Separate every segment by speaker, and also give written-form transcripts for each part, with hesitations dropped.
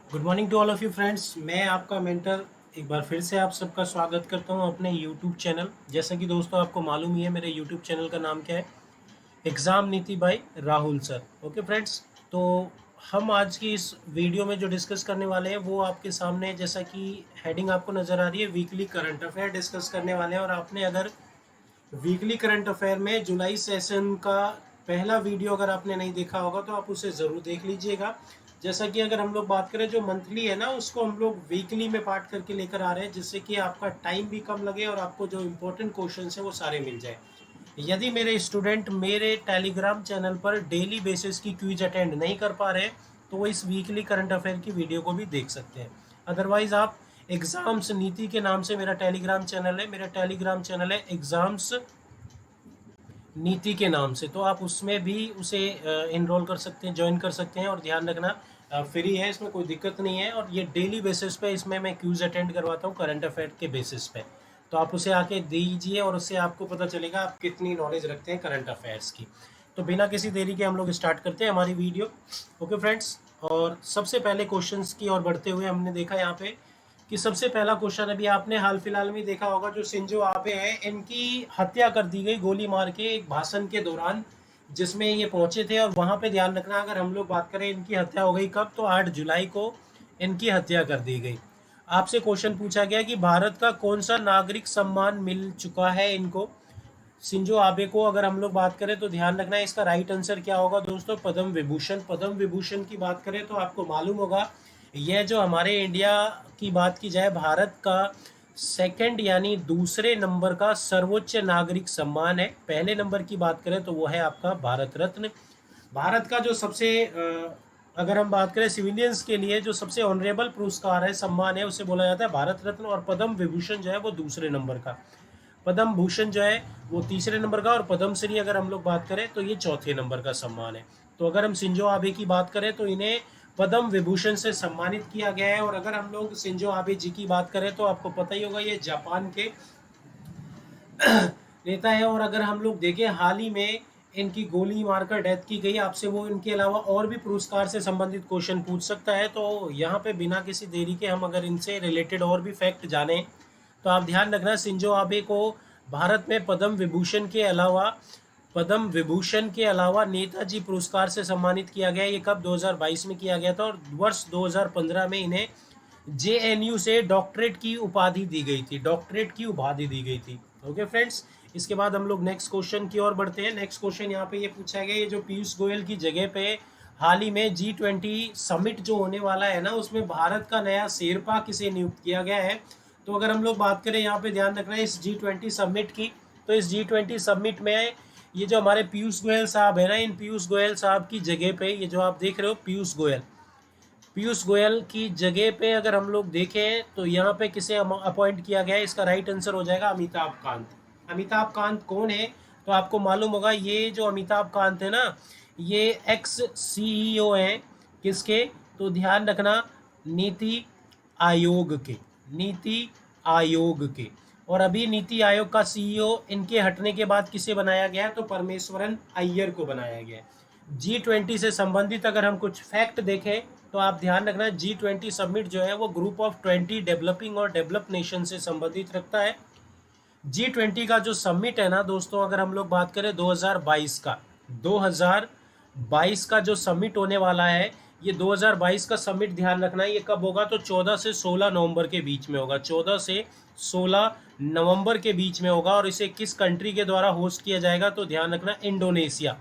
Speaker 1: Good morning to all of you friends. मैं आपका mentor एक बार फिर से आप सबका स्वागत करता हूं अपने यूट्यूब चैनल। जैसा कि दोस्तों आपको मालूम ही है मेरे यूट्यूब चैनल का नाम क्या है, exam Neeti by Rahul sir. Okay friends, तो हम आज की इस वीडियो में जो डिस्कस करने वाले हैं वो आपके सामने, जैसा कि हेडिंग आपको नज़र आ रही है, वीकली करंट अफेयर डिस्कस करने वाले हैं। और आपने अगर वीकली करंट अफेयर में जुलाई सेशन का पहला वीडियो अगर आपने नहीं देखा होगा तो आप उसे ज़रूर देख लीजिएगा। जैसा कि अगर हम लोग बात करें जो मंथली है ना, उसको हम लोग वीकली में पार्ट करके लेकर आ रहे हैं, जिससे कि आपका टाइम भी कम लगे और आपको जो इम्पोर्टेंट क्वेश्चन है वो सारे मिल जाए। यदि मेरे स्टूडेंट मेरे टेलीग्राम चैनल पर डेली बेसिस की क्विज अटेंड नहीं कर पा रहे हैं तो वो इस वीकली करंट अफेयर की वीडियो को भी देख सकते हैं। अदरवाइज आप एग्ज़ाम्स नीति के नाम से मेरा टेलीग्राम चैनल है, मेरा टेलीग्राम चैनल है एग्ज़ाम्स नीति के नाम से, तो आप उसमें भी उसे इनरोल कर सकते हैं, ज्वाइन कर सकते हैं। और ध्यान रखना फ्री है, इसमें कोई दिक्कत नहीं है। और ये डेली बेसिस पे इसमें मैं क्यूज़ अटेंड करवाता हूँ करंट अफेयर के बेसिस पे, तो आप उसे आके दीजिए और उससे आपको पता चलेगा आप कितनी नॉलेज रखते हैं करंट अफेयर्स की। तो बिना किसी देरी के हम लोग स्टार्ट करते हैं हमारी वीडियो। ओके फ्रेंड्स, और सबसे पहले क्वेश्चंस की ओर बढ़ते हुए हमने देखा यहाँ पे कि सबसे पहला क्वेश्चन अभी आपने हाल फिलहाल में देखा होगा, जो शिंजो आबे हैं इनकी हत्या कर दी गई गोली मार के एक भाषण के दौरान जिसमें ये पहुंचे थे। और वहां पे ध्यान रखना, अगर हम लोग बात करें इनकी हत्या हो गई कब, तो 8 जुलाई को इनकी हत्या कर दी गई। आपसे क्वेश्चन पूछा गया कि भारत का कौन सा नागरिक सम्मान मिल चुका है इनको, शिंजो आबे को। अगर हम लोग बात करें तो ध्यान रखना है इसका राइट आंसर क्या होगा दोस्तों, पद्म विभूषण। पद्म विभूषण की बात करें तो आपको मालूम होगा यह जो हमारे इंडिया की बात की जाए, भारत का सेकंड यानी दूसरे नंबर का सर्वोच्च नागरिक सम्मान है। पहले नंबर की बात करें तो वो है आपका भारत रत्न। भारत का जो सबसे अगर हम बात करें सिविलियंस के लिए जो सबसे ऑनरेबल पुरस्कार है, सम्मान है, उसे बोला जाता है भारत रत्न। और पद्म विभूषण जो है वो दूसरे नंबर का, पद्म भूषण जो है वो तीसरे नंबर का, और पद्म श्री अगर हम लोग बात करें तो ये चौथे नंबर का सम्मान है। तो अगर हम शिंजो आबे की बात करें तो इन्हें पद्म विभूषण से सम्मानित किया गया है। और अगर हम लोग शिंजो आबे जी की बात करें तो आपको पता ही होगा ये जापान के नेता है। और अगर हम लोग देखें हाल ही में इनकी गोली मारकर डेथ की गई। आपसे वो इनके अलावा और भी पुरस्कार से संबंधित क्वेश्चन पूछ सकता है, तो यहाँ पे बिना किसी देरी के हम अगर इनसे रिलेटेड और भी फैक्ट जानें तो आप ध्यान रखना शिंजो आबे को भारत में पद्म विभूषण के अलावा नेताजी पुरस्कार से सम्मानित किया गया। ये कब 2022 में किया गया था, और वर्ष 2015 में इन्हें जेएनयू से डॉक्टरेट की उपाधि दी गई थी, डॉक्टरेट की उपाधि दी गई थी। ओके फ्रेंड्स, इसके बाद हम लोग नेक्स्ट क्वेश्चन की ओर बढ़ते हैं। नेक्स्ट क्वेश्चन यहाँ पे ये पूछा गया, ये जो पीयूष गोयल की जगह पे हाल ही में G20 समिट जो होने वाला है ना, उसमें भारत का नया शेरपा किसे नियुक्त किया गया है। तो अगर हम लोग बात करें यहाँ पे ध्यान रखना है इस G20 समिट की, तो इस G20 समिट में ये जो हमारे पीयूष गोयल साहब है ना, इन पीयूष गोयल साहब की जगह पे ये जो आप देख रहे हो पीयूष गोयल की जगह पे अगर हम लोग देखें तो यहाँ पे किसे अपॉइंट किया गया है, इसका राइट आंसर हो जाएगा अमिताभ कांत। अमिताभ कांत कौन है, तो आपको मालूम होगा ये जो अमिताभ कांत है ना, ये एक्स सीईओ हैं किसके, तो ध्यान रखना नीति आयोग के, नीति आयोग के। और अभी नीति आयोग का सीईओ इनके हटने के बाद किसे बनाया गया, तो परमेश्वरन अय्यर को बनाया गया। G20 से संबंधित अगर हम कुछ फैक्ट देखें तो आप ध्यान रखना G20 समिट जो है वो ग्रुप ऑफ 20 डेवलपिंग और डेवलप नेशन से संबंधित रखता है। G20 का जो समिट है ना दोस्तों, अगर हम लोग बात करें 2022 का जो समिट होने वाला है, ये 2022 का समिट ध्यान रखना है ये कब होगा, तो 14 से 16 नवंबर के बीच में होगा, 14 से 16 नवंबर के बीच में होगा। और इसे किस कंट्री के द्वारा होस्ट किया जाएगा, तो ध्यान रखना इंडोनेशिया,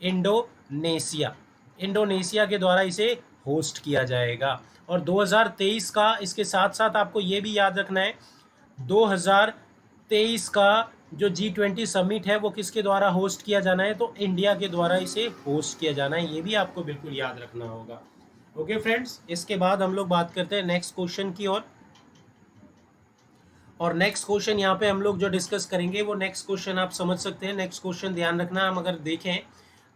Speaker 1: इंडोनेशिया, इंडोनेशिया के द्वारा इसे होस्ट किया जाएगा। और 2023 का, इसके साथ साथ आपको ये भी याद रखना है 2023 का जो G20 समिट है वो किसके द्वारा होस्ट किया जाना है, तो इंडिया के द्वारा इसे होस्ट किया जाना है, ये भी आपको बिल्कुल याद रखना होगा। ओके फ्रेंड्स, इसके बाद हम लोग बात करते हैं नेक्स्ट क्वेश्चन की ओर। और नेक्स्ट क्वेश्चन यहाँ पे हम लोग जो डिस्कस करेंगे वो नेक्स्ट क्वेश्चन आप समझ सकते हैं। नेक्स्ट क्वेश्चन ध्यान रखना, हम अगर देखें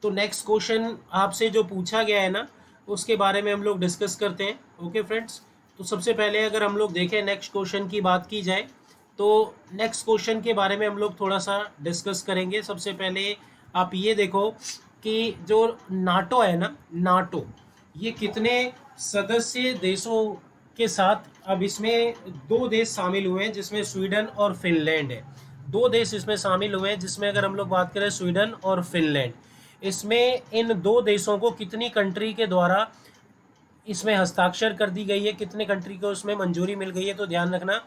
Speaker 1: तो नेक्स्ट क्वेश्चन आपसे जो पूछा गया है ना उसके बारे में हम लोग डिस्कस करते हैं। ओके फ्रेंड्स, तो सबसे पहले अगर हम लोग देखें नेक्स्ट क्वेश्चन की बात की जाए तो नेक्स्ट क्वेश्चन के बारे में हम लोग थोड़ा सा डिस्कस करेंगे। सबसे पहले आप ये देखो कि जो नाटो है ना, नाटो ये कितने सदस्य देशों के साथ, अब इसमें दो देश शामिल हुए हैं जिसमें स्वीडन और फिनलैंड है। दो देश इसमें शामिल हुए हैं जिसमें अगर हम लोग बात करें स्वीडन और फिनलैंड, इसमें इन दो देशों को कितनी कंट्री के द्वारा इसमें हस्ताक्षर कर दी गई है, कितने कंट्री को उसमें मंजूरी मिल गई है, तो ध्यान रखना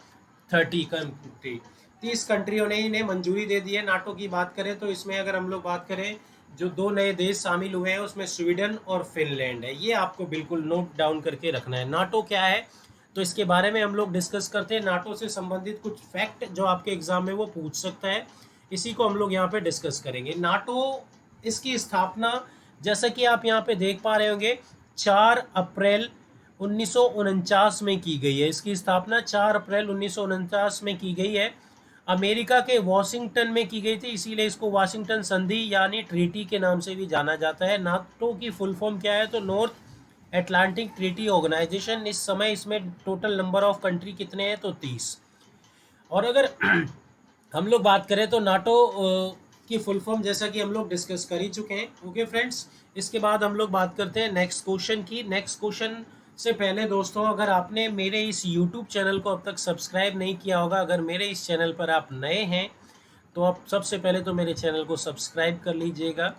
Speaker 1: 30 कंट्री, 30 कंट्रियों ने इन्हें मंजूरी दे दी है। नाटो की बात करें तो इसमें अगर हम लोग बात करें जो दो नए देश शामिल हुए हैं उसमें स्वीडन और फिनलैंड है। ये आपको बिल्कुल नोट डाउन करके रखना है। नाटो क्या है तो इसके बारे में हम लोग डिस्कस करते हैं। नाटो से संबंधित कुछ फैक्ट जो आपके एग्जाम में वो पूछ सकता है, इसी को हम लोग यहाँ पे डिस्कस करेंगे। नाटो, इसकी स्थापना जैसा कि आप यहाँ पे देख पा रहे होंगे 4 अप्रैल 1949 में की गई है। इसकी स्थापना 4 अप्रैल 1949 में की गई है। अमेरिका के वॉशिंगटन में की गई थी, इसीलिए इसको वाशिंगटन संधि यानी ट्रीटी के नाम से भी जाना जाता है। नाटो की फुल फॉर्म क्या है तो नॉर्थ एटलांटिक ट्रीटी ऑर्गेनाइजेशन। इस समय इसमें टोटल नंबर ऑफ कंट्री कितने हैं तो 30। और अगर हम लोग बात करें तो नाटो की फुल फॉर्म जैसा कि हम लोग डिस्कस कर ही चुके हैं। ओके फ्रेंड्स, इसके बाद हम लोग बात करते हैं नेक्स्ट क्वेश्चन की। नेक्स्ट क्वेश्चन से पहले दोस्तों, अगर आपने मेरे इस यूट्यूब चैनल को अब तक सब्सक्राइब नहीं किया होगा, अगर मेरे इस चैनल पर आप नए हैं तो आप सबसे पहले तो मेरे चैनल को सब्सक्राइब कर लीजिएगा।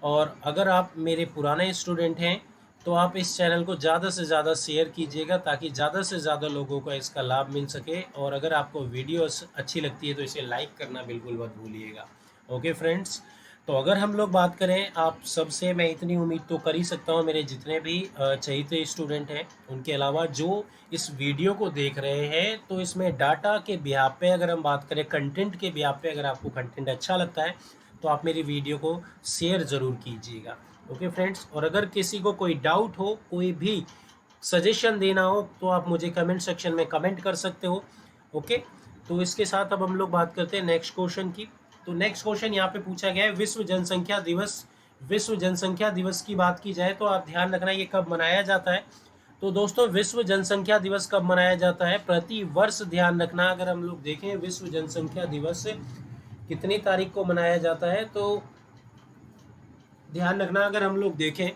Speaker 1: और अगर आप मेरे पुराने स्टूडेंट हैं तो आप इस चैनल को ज़्यादा से ज़्यादा शेयर कीजिएगा ताकि ज़्यादा से ज़्यादा लोगों को इसका लाभ मिल सके। और अगर आपको वीडियो अच्छी लगती है तो इसे लाइक करना बिल्कुल मत भूलिएगा। ओके फ्रेंड्स, तो अगर हम लोग बात करें आप सबसे, मैं इतनी उम्मीद तो कर ही सकता हूँ मेरे जितने भी चहेते स्टूडेंट हैं उनके अलावा जो इस वीडियो को देख रहे हैं, तो इसमें डाटा के ब्याह पे अगर हम बात करें, कंटेंट के ब्याह पे अगर आपको कंटेंट अच्छा लगता है तो आप मेरी वीडियो को शेयर ज़रूर कीजिएगा। ओके फ्रेंड्स, और अगर किसी को कोई डाउट हो, कोई भी सजेशन देना हो तो आप मुझे कमेंट सेक्शन में कमेंट कर सकते हो। ओके, तो इसके साथ अब हम लोग बात करते हैं नेक्स्ट क्वेश्चन की। तो नेक्स्ट क्वेश्चन यहाँ पे पूछा गया है विश्व जनसंख्या दिवस। विश्व जनसंख्या दिवस की बात की जाए तो आप ध्यान रखना ये कब मनाया जाता है। तो दोस्तों विश्व जनसंख्या दिवस कब मनाया जाता है, प्रति वर्ष ध्यान रखना। अगर हम लोग देखें विश्व जनसंख्या दिवस कितनी तारीख को मनाया जाता है तो ध्यान रखना, अगर हम लोग देखें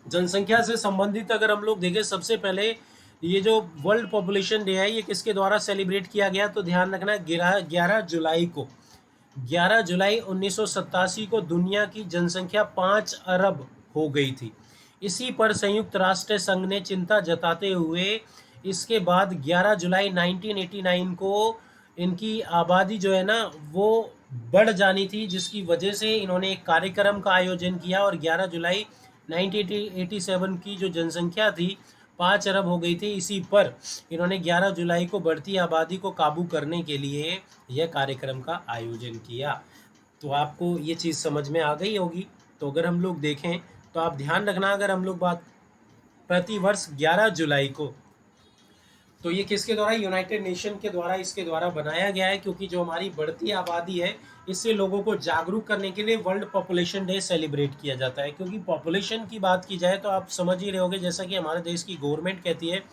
Speaker 1: जनसंख्या से संबंधित अगर हम लोग देखें, सबसे पहले ये जो वर्ल्ड पॉपुलेशन डे है ये किसके द्वारा सेलिब्रेट किया गया, तो ध्यान रखना 11 जुलाई को, 11 जुलाई 1987 को दुनिया की जनसंख्या 5 अरब हो गई थी। इसी पर संयुक्त राष्ट्र संघ ने चिंता जताते हुए इसके बाद 11 जुलाई 1989 को इनकी आबादी जो है ना वो बढ़ जानी थी, जिसकी वजह से इन्होंने एक कार्यक्रम का आयोजन किया और 11 जुलाई 1987 की जो जनसंख्या थी 5 अरब हो गई थी। इसी पर इन्होंने 11 जुलाई को बढ़ती आबादी को काबू करने के लिए यह कार्यक्रम का आयोजन किया। तो आपको ये चीज़ समझ में आ गई होगी। तो अगर हम लोग देखें तो आप ध्यान रखना, अगर हम लोग बात प्रति वर्ष 11 जुलाई को, तो ये किसके द्वारा, यूनाइटेड नेशन के द्वारा इसके द्वारा बनाया गया है, क्योंकि जो हमारी बढ़ती आबादी है इससे लोगों को जागरूक करने के लिए वर्ल्ड पॉपुलेशन डे सेलिब्रेट किया जाता है। क्योंकि पॉपुलेशन की बात की जाए तो आप समझ ही रहे होंगे, जैसा कि हमारे देश की गवर्नमेंट कहती है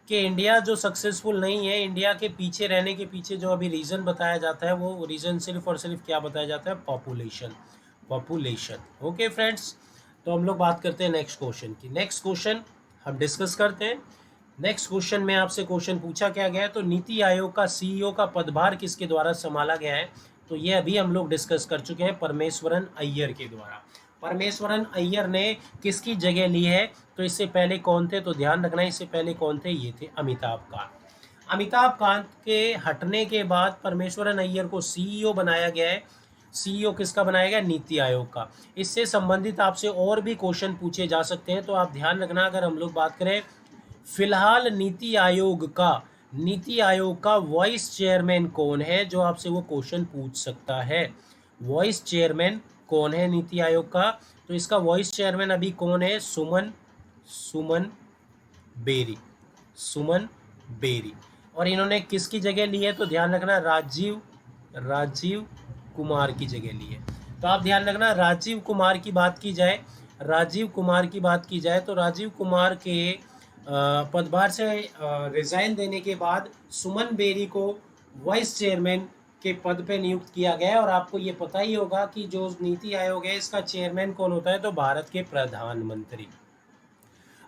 Speaker 1: कि इंडिया जो सक्सेसफुल नहीं है, इंडिया के पीछे रहने के पीछे जो अभी रीज़न बताया जाता है वो रीज़न सिर्फ और सिर्फ क्या बताया जाता है, पॉपुलेशन, पॉपुलेशन। ओके फ्रेंड्स, तो हम लोग बात करते हैं नेक्स्ट क्वेश्चन की। नेक्स्ट क्वेश्चन हम डिस्कस करते हैं। नेक्स्ट क्वेश्चन में आपसे क्वेश्चन पूछा क्या गया है, तो नीति आयोग का सीईओ का पदभार किसके द्वारा संभाला गया है, तो ये अभी हम लोग डिस्कस कर चुके हैं, परमेश्वरन अय्यर के द्वारा। परमेश्वरन अय्यर ने किसकी जगह ली है, तो इससे पहले कौन थे, तो ध्यान रखना इससे पहले कौन थे, ये थे अमिताभ कांत। अमिताभ कांत के हटने के बाद परमेश्वरन अय्यर को सीईओ बनाया गया है। सीईओ किसका बनाया गया, नीति आयोग का। इससे संबंधित आपसे और भी क्वेश्चन पूछे जा सकते हैं, तो आप ध्यान रखना। अगर हम लोग बात करें फिलहाल नीति आयोग का वाइस चेयरमैन कौन है, जो आपसे वो क्वेश्चन पूछ सकता है। वाइस चेयरमैन कौन है नीति आयोग का, तो इसका वाइस चेयरमैन अभी कौन है, सुमन बेरी। और इन्होंने किसकी जगह ली है, तो ध्यान रखना राजीव कुमार की जगह ली है। तो आप ध्यान रखना, राजीव कुमार की बात की जाए तो राजीव कुमार के पदभार से रिजाइन देने के बाद सुमन बेरी को वाइस चेयरमैन के पद पे नियुक्त किया गया है। और आपको ये पता ही होगा कि जो नीति आयोग है इसका चेयरमैन कौन होता है, तो भारत के प्रधानमंत्री।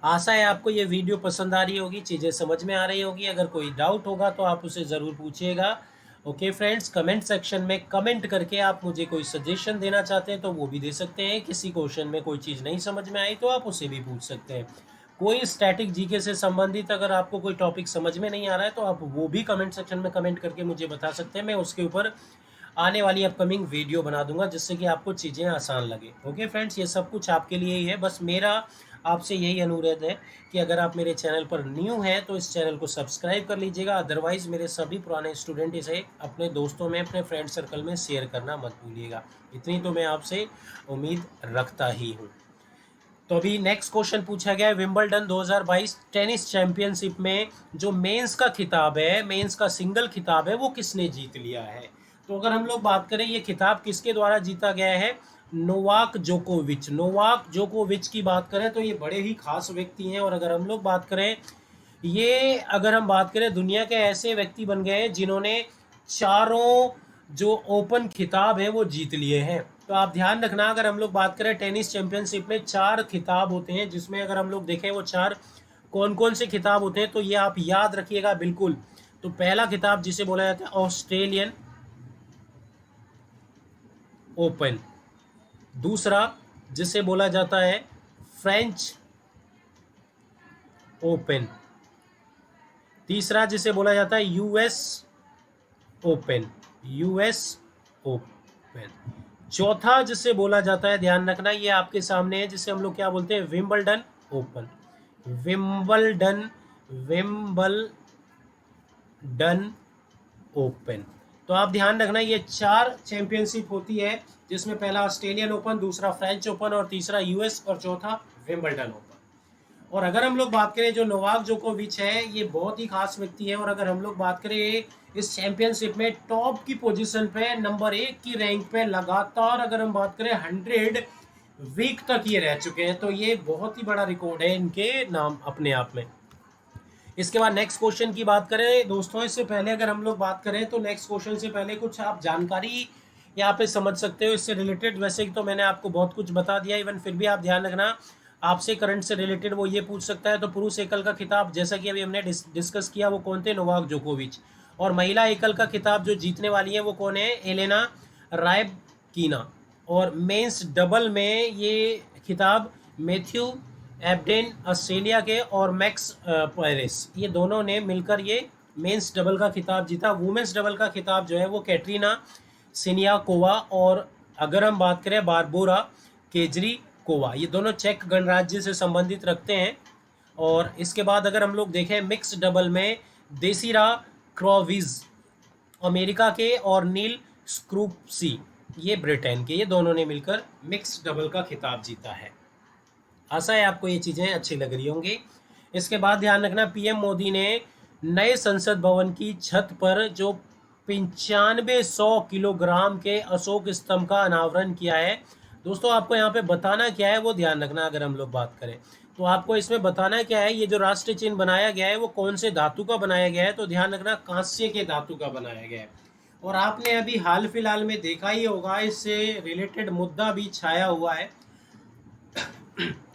Speaker 1: आशा है आपको ये वीडियो पसंद आ रही होगी, चीज़ें समझ में आ रही होगी। अगर कोई डाउट होगा तो आप उसे ज़रूर पूछिएगा। ओके फ्रेंड्स, कमेंट सेक्शन में कमेंट करके आप मुझे कोई सजेशन देना चाहते हैं तो वो भी दे सकते हैं। किसी क्वेश्चन में कोई चीज़ नहीं समझ में आई तो आप उसे भी पूछ सकते हैं। कोई स्टैटिक जीके से संबंधित अगर आपको कोई टॉपिक समझ में नहीं आ रहा है तो आप वो भी कमेंट सेक्शन में कमेंट करके मुझे बता सकते हैं। मैं उसके ऊपर आने वाली अपकमिंग वीडियो बना दूंगा जिससे कि आपको चीज़ें आसान लगे। ओके फ्रेंड्स, ये सब कुछ आपके लिए ही है। बस मेरा आपसे यही अनुरोध है कि अगर आप मेरे चैनल पर न्यू हैं तो इस चैनल को सब्सक्राइब कर लीजिएगा। अदरवाइज़ मेरे सभी पुराने स्टूडेंट इसे अपने दोस्तों में, अपने फ्रेंड सर्कल में शेयर करना मत भूलिएगा। इतनी तो मैं आपसे उम्मीद रखता ही हूँ। तो अभी नेक्स्ट क्वेश्चन पूछा गया है, विंबलडन 2022 टेनिस चैंपियनशिप में जो मेंस का खिताब है, मेंस का सिंगल खिताब है, वो किसने जीत लिया है? तो अगर हम लोग बात करें ये खिताब किसके द्वारा जीता गया है, नोवाक जोकोविच। नोवाक जोकोविच की बात करें तो ये बड़े ही खास व्यक्ति हैं। और अगर हम लोग बात करें, ये अगर हम बात करें दुनिया के ऐसे व्यक्ति बन गए हैं जिन्होंने चारों जो ओपन खिताब है वो जीत लिए हैं। तो आप ध्यान रखना, अगर हम लोग बात करें टेनिस चैंपियनशिप में 4 खिताब होते हैं, जिसमें अगर हम लोग देखें वो 4 कौन कौन से खिताब होते हैं तो ये आप याद रखिएगा बिल्कुल। तो पहला खिताब जिसे बोला जाता है ऑस्ट्रेलियन ओपन, दूसरा जिसे बोला जाता है फ्रेंच ओपन, तीसरा जिसे बोला जाता है यूएस ओपन, यूएस ओपन, चौथा जिसे बोला जाता है, ध्यान रखना ये आपके सामने है, जिसे हम लोग क्या बोलते हैं, Wimbledon open, Wimbledon Wimbledon open. तो आप ध्यान रखना ये 4 चैंपियनशिप होती है, जिसमें पहला ऑस्ट्रेलियन ओपन, दूसरा फ्रेंच ओपन और तीसरा यूएस और चौथा विंबलडन ओपन। और अगर हम लोग बात करें जो नोवाक जोकोविच है, ये बहुत ही खास व्यक्ति है। और अगर हम लोग बात करें इस चैंपियनशिप में टॉप की पोजीशन पे, नंबर 1 की रैंक पे लगातार अगर हम बात करें 100 वीक तक ये रह चुके हैं, तो ये बहुत ही बड़ा रिकॉर्ड है इनके नाम अपने आप में। इसके बाद नेक्स्ट क्वेश्चन की बात करें दोस्तों, इससे पहले अगर हम लोग बात करें तो नेक्स्ट क्वेश्चन से पहले कुछ आप जानकारी यहाँ पे समझ सकते हो इससे रिलेटेड। वैसे तो मैंने आपको बहुत कुछ बता दिया, इवन फिर भी आप ध्यान रखना, आपसे करंट से रिलेटेड वो ये पूछ सकता है। तो पुरुष एकल का खिताब जैसा कि अभी हमने डिस्कस किया वो कौन थे, नोवाक जोकोविच। और महिला एकल का खिताब जो जीतने वाली है वो कौन है, एलेना रायबकीना। और मेंस डबल में ये खिताब मैथ्यू एबडेन ऑस्ट्रेलिया के और मैक्स पेरिस, ये दोनों ने मिलकर ये मेंस डबल का खिताब जीता। वुमेंस डबल का खिताब जो है वो कैटरीना सिनियाकोवा और अगर हम बात करें बारबोरा केजरीकोवा, ये दोनों चेक गणराज्य से संबंधित रखते हैं। और इसके बाद अगर हम लोग देखें मिक्स डबल में देसीरा क्रॉविज अमेरिका के और नील स्क्रूप्सी ये ब्रिटेन के, ये दोनों ने मिलकर मिक्स डबल का खिताब जीता है। आशा है आपको ये चीज़ें अच्छी लग रही होंगी। इसके बाद ध्यान रखना, पीएम मोदी ने नए संसद भवन की छत पर जो 9500 किलोग्राम के अशोक स्तंभ का अनावरण किया है। दोस्तों आपको यहाँ पे बताना क्या है वो ध्यान रखना। अगर हम लोग बात करें तो आपको इसमें बताना क्या है, ये जो राष्ट्रीय चिन्ह बनाया गया है वो कौन से धातु का बनाया गया है, तो ध्यान रखना कांस्य के धातु का बनाया गया है। और आपने अभी हाल फिलहाल में देखा ही होगा, इससे रिलेटेड मुद्दा भी छाया हुआ है।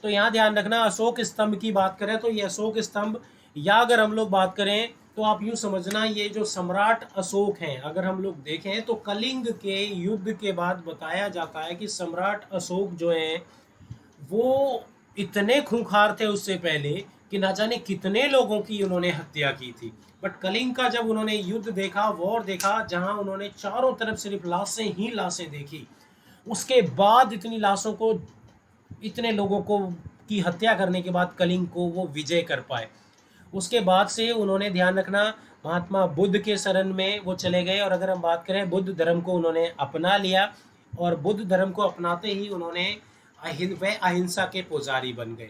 Speaker 1: तो यहाँ ध्यान रखना, अशोक स्तंभ की बात करें तो ये अशोक स्तंभ, या अगर हम लोग बात करें तो आप यूँ समझना, ये जो सम्राट अशोक हैं, अगर हम लोग देखें तो कलिंग के युद्ध के बाद बताया जाता है कि सम्राट अशोक जो हैं वो इतने खूंखार थे उससे पहले कि ना जाने कितने लोगों की उन्होंने हत्या की थी। बट कलिंग का जब उन्होंने युद्ध देखा, वॉर देखा, जहां उन्होंने चारों तरफ सिर्फ लाशें ही लाशें देखी, उसके बाद इतनी लाशों को, इतने लोगों को की हत्या करने के बाद कलिंग को वो विजय कर पाए। उसके बाद से उन्होंने, ध्यान रखना, महात्मा बुद्ध के शरण में वो चले गए। और अगर हम बात करें बुद्ध धर्म को उन्होंने अपना लिया, और बुद्ध धर्म को अपनाते ही उन्होंने अहिंसा के पुजारी बन गए।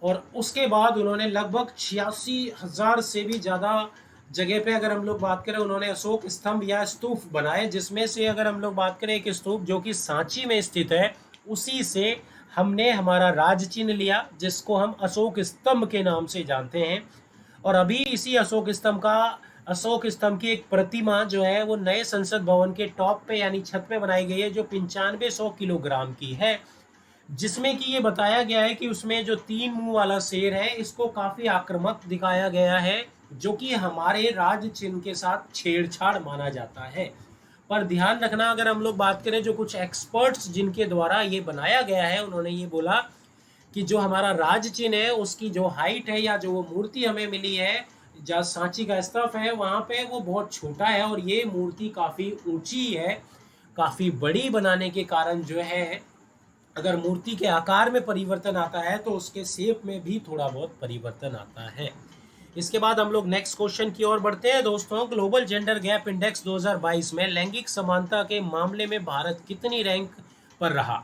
Speaker 1: और उसके बाद उन्होंने लगभग 86,000 से भी ज़्यादा जगह पे अगर हम लोग बात करें उन्होंने अशोक स्तंभ या स्तूप बनाए, जिसमें से अगर हम लोग बात करें एक स्तूप जो कि सांची में स्थित है, उसी से हमने हमारा राज चिन्ह लिया जिसको हम अशोक स्तंभ के नाम से जानते हैं। और अभी इसी अशोक स्तंभ की एक प्रतिमा जो है वो नए संसद भवन के टॉप पे यानी छत पे बनाई गई है, जो 9500 किलोग्राम की है, जिसमें कि ये बताया गया है कि उसमें जो 3 मुंह वाला शेर है इसको काफ़ी आक्रामक दिखाया गया है, जो कि हमारे राज्य चिन्ह के साथ छेड़छाड़ माना जाता है। पर ध्यान रखना, अगर हम लोग बात करें जो कुछ एक्सपर्ट्स जिनके द्वारा ये बनाया गया है, उन्होंने ये बोला कि जो हमारा राज्य चिन्ह है उसकी जो हाइट है या जो वो मूर्ति हमें मिली है जहाँ सांची का स्तूप है वहाँ पे, वो बहुत छोटा है और ये मूर्ति काफ़ी ऊंची है। काफ़ी बड़ी बनाने के कारण जो है, अगर मूर्ति के आकार में परिवर्तन आता है तो उसके शेप में भी थोड़ा बहुत परिवर्तन आता है। इसके बाद हम लोग नेक्स्ट क्वेश्चन की ओर बढ़ते हैं दोस्तों। ग्लोबल जेंडर गैप इंडेक्स 2022 में लैंगिक समानता के मामले में भारत कितनी रैंक पर रहा?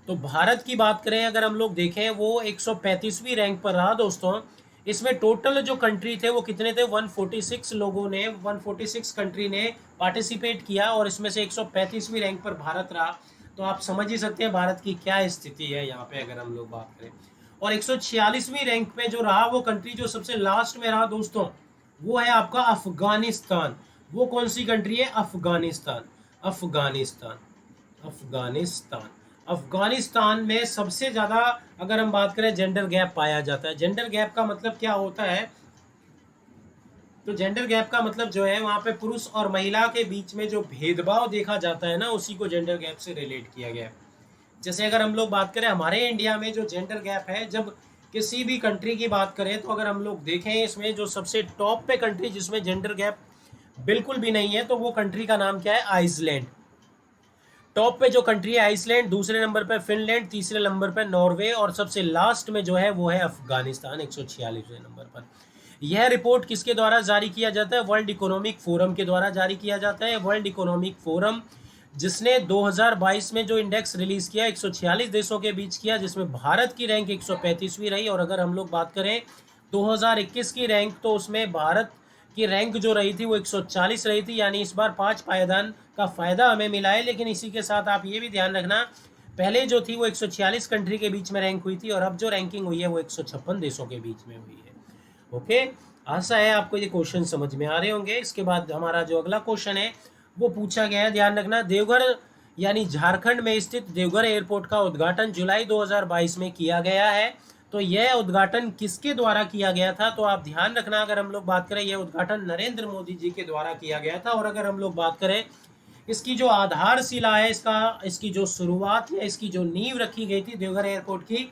Speaker 1: तो भारत की बात करें अगर हम लोग देखें, वो 135वीं रैंक पर रहा दोस्तों। इसमें टोटल जो कंट्री थे वो कितने थे? 146 लोगों ने, 146 कंट्री ने पार्टिसिपेट किया और इसमें से 135वीं रैंक पर भारत रहा। तो आप समझ ही सकते हैं भारत की क्या स्थिति है यहाँ पे अगर हम लोग बात करें। और 146वीं रैंक पे जो रहा, वो कंट्री जो सबसे लास्ट में रहा दोस्तों, वो है आपका अफगानिस्तान। वो कौन सी कंट्री है? अफगानिस्तान। अफगानिस्तान। अफगानिस्तान। अफगानिस्तान में सबसे ज़्यादा अगर हम बात करें जेंडर गैप पाया जाता है। जेंडर गैप का मतलब क्या होता है? तो जेंडर गैप का मतलब जो है वहाँ पे पुरुष और महिला के बीच में जो भेदभाव देखा जाता है ना, उसी को जेंडर गैप से रिलेट किया गया है। जैसे अगर हम लोग बात करें हमारे इंडिया में जो जेंडर गैप है, जब किसी भी कंट्री की बात करें तो अगर हम लोग देखें इसमें जो सबसे टॉप पे कंट्री जिसमें जेंडर गैप बिल्कुल भी नहीं है, तो वो कंट्री का नाम क्या है? आइसलैंड। टॉप पे जो कंट्री है आइसलैंड, दूसरे नंबर पे फिनलैंड, तीसरे नंबर पे नॉर्वे और सबसे लास्ट में जो है वो है अफगानिस्तान 146वें नंबर पर। यह रिपोर्ट किसके द्वारा जारी किया जाता है? वर्ल्ड इकोनॉमिक फोरम के द्वारा जारी किया जाता है। वर्ल्ड इकोनॉमिक फोरम जिसने 2022 में जो इंडेक्स रिलीज किया 146 देशों के बीच किया, जिसमें भारत की रैंक 135वीं रही। और अगर हम लोग बात करें 2021 की रैंक, तो उसमें भारत की रैंक जो रही थी वो 140 रही थी, यानी इस बार 5 पायदान का फ़ायदा हमें मिला है। लेकिन इसी के साथ आप ये भी ध्यान रखना, पहले जो थी वो 146 कंट्री के बीच में रैंक हुई थी और अब जो रैंकिंग हुई है वो 156 देशों के बीच में हुई है। ओके, आशा है आपको ये क्वेश्चन समझ में आ रहे होंगे। इसके बाद हमारा जो अगला क्वेश्चन है वो पूछा गया है, ध्यान रखना। देवघर यानी झारखंड में स्थित देवघर एयरपोर्ट का उद्घाटन जुलाई 2022 में किया गया है। तो यह उद्घाटन किसके द्वारा किया गया था? तो आप ध्यान रखना, अगर हम लोग बात करें, यह उद्घाटन नरेंद्र मोदी जी के द्वारा किया गया था। और अगर हम लोग बात करें इसकी जो आधारशिला है, इसकी जो शुरुआत है, इसकी जो नींव रखी गई थी देवघर एयरपोर्ट की,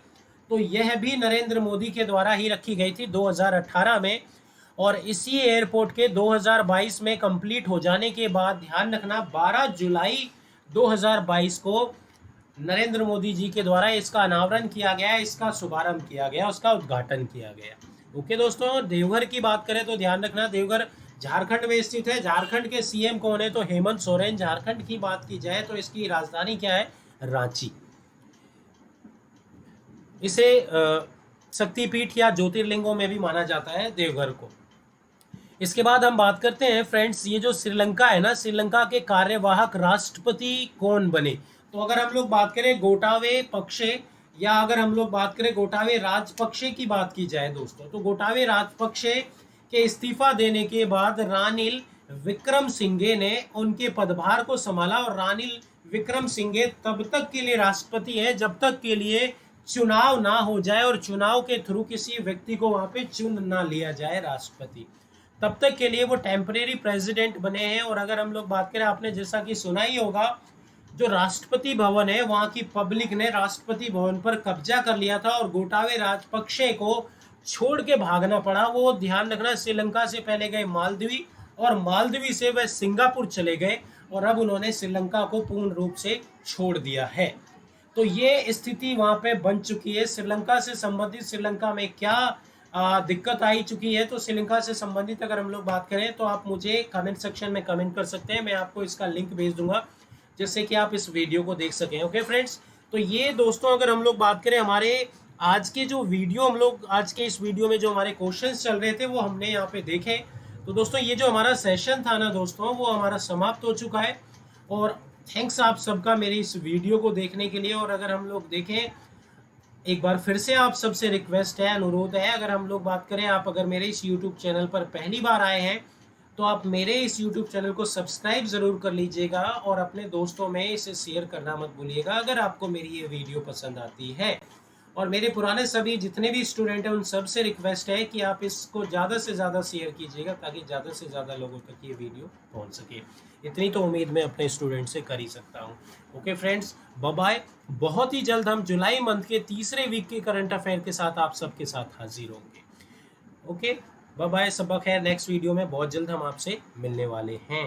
Speaker 1: तो यह भी नरेंद्र मोदी के द्वारा ही रखी गई थी 2018 में। और इसी एयरपोर्ट के 2022 में कंप्लीट हो जाने के बाद, ध्यान रखना, 12 जुलाई 2022 को नरेंद्र मोदी जी के द्वारा इसका अनावरण किया गया, इसका शुभारंभ किया गया, उसका उद्घाटन किया गया। ओके दोस्तों, देवघर की बात करें तो ध्यान रखना देवघर झारखंड में स्थित है। झारखंड के सीएम कौन है? तो हेमंत सोरेन। झारखंड की बात की जाए तो इसकी राजधानी क्या है? रांची। इसे शक्तिपीठ या ज्योतिर्लिंगों में भी माना जाता है देवघर को। इसके बाद हम बात करते हैं फ्रेंड्स, ये जो श्रीलंका है ना, श्रीलंका के कार्यवाहक राष्ट्रपति कौन बने? तो अगर हम लोग बात करें गोटावे पक्षे, या अगर हम लोग बात करें गोटावे राजपक्षे की बात की जाए दोस्तों, तो गोटावे राजपक्षे के इस्तीफा देने के बाद रानिल विक्रमसिंघे ने उनके पदभार को संभाला। और रानिल विक्रमसिंघे तब तक के लिए राष्ट्रपति है जब तक के लिए चुनाव ना हो जाए और चुनाव के थ्रू किसी व्यक्ति को वहां पे चुन ना लिया जाए राष्ट्रपति, तब तक के लिए वो टेम्परेरी प्रेसिडेंट बने हैं। और अगर हम लोग बात करें, आपने जैसा कि सुना ही होगा, जो राष्ट्रपति भवन है वहाँ की पब्लिक ने राष्ट्रपति भवन पर कब्जा कर लिया था और गोटावे राजपक्षे को छोड़ के भागना पड़ा। वो ध्यान रखना, श्रीलंका से पहले गए मालदीव और मालदीव से वह सिंगापुर चले गए और अब उन्होंने श्रीलंका को पूर्ण रूप से छोड़ दिया है। तो ये स्थिति वहाँ पे बन चुकी है। श्रीलंका से संबंधित श्रीलंका में क्या दिक्कत आई चुकी है, तो श्रीलंका से संबंधित अगर हम लोग बात करें तो आप मुझे कमेंट सेक्शन में कमेंट कर सकते हैं। मैं आपको इसका लिंक भेज दूंगा जिससे कि आप इस वीडियो को देख सकें। ओके फ्रेंड्स, तो ये दोस्तों अगर हम लोग बात करें हमारे आज के जो वीडियो, हम लोग आज के इस वीडियो में जो हमारे क्वेश्चंस चल रहे थे वो हमने यहाँ पे देखे। तो दोस्तों ये जो हमारा सेशन था ना दोस्तों, वो हमारा समाप्त हो चुका है। और थैंक्स आप सबका मेरी इस वीडियो को देखने के लिए। और अगर हम लोग देखें, एक बार फिर से आप सबसे रिक्वेस्ट है, अनुरोध है, अगर हम लोग बात करें, आप अगर मेरे इस यूट्यूब चैनल पर पहली बार आए हैं तो आप मेरे इस यूट्यूब चैनल को सब्सक्राइब ज़रूर कर लीजिएगा और अपने दोस्तों में इसे शेयर करना मत भूलिएगा अगर आपको मेरी ये वीडियो पसंद आती है। और मेरे पुराने सभी जितने भी स्टूडेंट हैं उन सब से रिक्वेस्ट है कि आप इसको ज़्यादा से ज़्यादा शेयर कीजिएगा ताकि ज़्यादा से ज़्यादा लोगों तक ये वीडियो पहुंच सके। इतनी तो उम्मीद मैं अपने स्टूडेंट से कर ही सकता हूँ। Okay friends, bye bye. बहुत ही जल्द हम जुलाई मंथ के तीसरे वीक के करंट अफेयर के साथ आप सबके साथ हाजिर होंगे। ओके, बाय बाय, सबक है। नेक्स्ट वीडियो में बहुत जल्द हम आपसे मिलने वाले हैं।